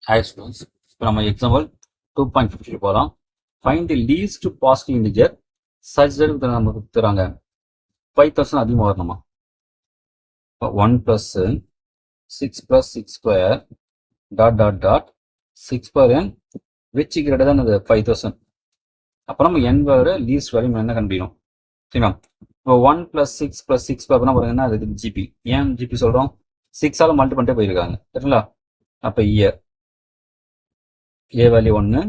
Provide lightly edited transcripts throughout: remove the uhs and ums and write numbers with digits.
Hi students, இப்போ நம்ம example 2.50 போகலாம். Find the least positive integer such that நமக்கு தராங்க 5000 அதிகமாக வரணுமா. இப்போ 1 + 6 + 6 square dot dot dot 6 power n which greater than அது 5000. அப்போ நம்ம n வேறு லீஸ்ட் வேல்யூ என்ன கண்டுபிடிக்கணும் சரிங்களா. இப்போ 1 + 6 + 6 பார்த்தோம்னா பாருங்கன்னா அதுக்கு ஜிபி. ஏன் ஜிபி சொல்கிறோம்? 6ஆல் மல்டி பண்ணிட்டே போயிருக்காங்க சரிங்களா. அப்போ here a value 1,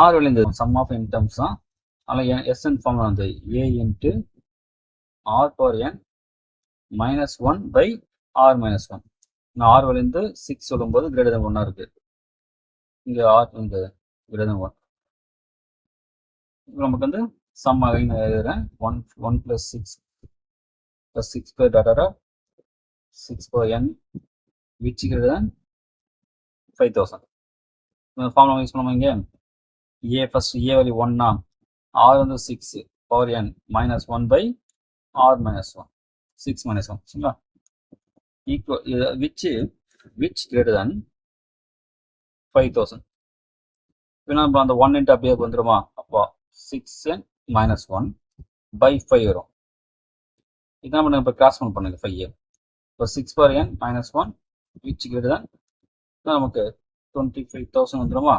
r value இந்த சம் ஆஃப் n டேர்ம்ஸ் தான். அதில் எஸ்என் ஃபார்முலா வந்து a into r power n -1/r-1. நான் ஆர் வேல்யூ வந்து 6 சொல்லும்போது கிரேட்டர் தென் 1 இருக்கு. இங்கே ஆர் வந்து கிரேட்டர் தென் 1. இப்போ நமக்கு வந்து சம் அகைன் எழுதுறேன். 1 + 6 + 6 square tata 6 power n which greater than 5000. Formula use பண்ணுவோம். இங்கே ஏ ஃபர்ஸ்ட் ஏ வேல்யூ 1னா ஆர் வந்து 6 பவர் n -1/r-1 6 - 1 சரிங்களா. Equal which greater than 5000. இப்போ நம்ம அந்த 1 இன்ட்டு அப்படியே வந்துடுமா. அப்போ 6n - 1/5 வரும். இதான் நம்ம இப்போ கிராஸ் பண்ணுங்க 5. இப்போ 6 power n -1 which greater than நமக்கு 25,000 வந்துடுமா.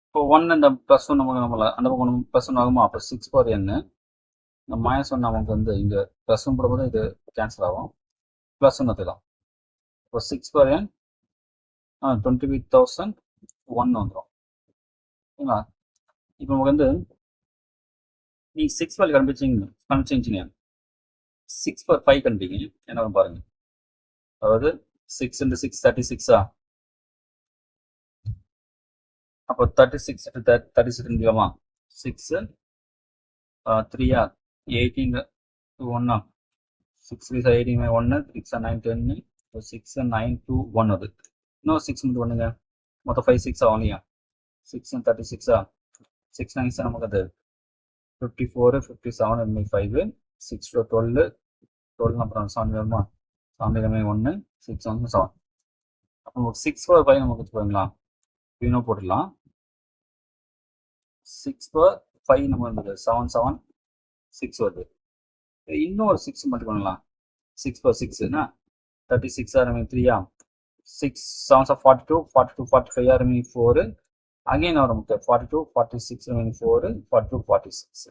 இப்போ 1 இந்த +1 நமக்கு நம்மள அந்த பக்கம் +1 ஆகுமா. அப்போ 6 பவர் n இந்த -1 நமக்கு வந்து இங்கே +1 போடும்போது இது கேன்சல் ஆகும். +1 எடுத்துக்கலாம். இப்போ 6 பவர் n 25,001 வந்துடும் சரிங்களா. இப்போ நமக்கு வந்து நீங்கள் 6 வேல்யூ கண்டுபிடிச்சிங்க 6 பவர் 5 கண்டுபிடிங்க என்ன வரும் பாருங்க. அதாவது 6 × 6 36. அப்போ 36 × 36 கண்டுபிடிக்கலாமா. 6 3 18 1 6 3 18 1 6 9 10 6 9 2 1 அது இன்னும் 6 மட்டும் பண்ணுங்க. மொத்தம் 5 6 ஆகும் இல்லையா. 6 36 6 9 நமக்கு அது 54 57 5 6 12 12 அப்புறம் 7 வருமா. 7 1 6 1 7. அப்போ நமக்கு 6 பவர் 5 நமக்கு போயிங்களா. இன்னும் போட்டுடலாம். 6 பவர் 5 நம்ம இருந்தது 7 7 6 வருது. இன்னும் ஒரு 6 மட்டும் பண்ணலாம். 6 பவர் 6னா 36 3 6 7 42 42 45 4 அகைன் வரும் 42 46 4 42 46.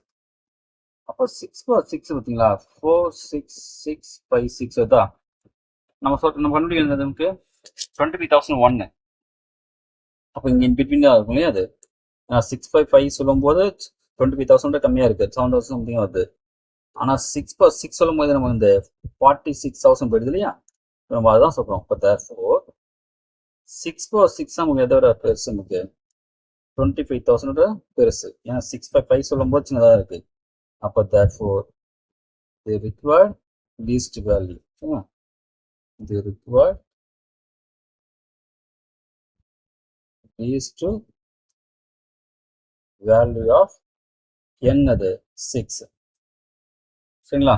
அப்போ 6 பவர் 6 பார்த்தீங்களா 4 6 6 5 6 வருதா. நம்ம கண்டுபிடிக்கிறது நமக்கு 25,001. அப்போ இங்கே பிட்வீன் தான் இருக்கும் இல்லையா. அது 6/5 சொல்லும்போது 25,000 கம்மியாக இருக்குது 7,000 சம்திங் வருது. ஆனால் 6 பவர் 6 சொல்லும் போது நம்ம இந்த 46,000 போயிடுது இல்லையா. நம்ம அதுதான் சொல்கிறோம். இப்போ therefore 6 பவர் 6 நமக்கு எதோட பெருசு நமக்கு 25,000 பெருசு. ஏன்னா 6/5 சொல்லும்போது சின்னதாக இருக்குது. அப்போ therefore the required least value the required least value of n அது 6 சரிங்களா.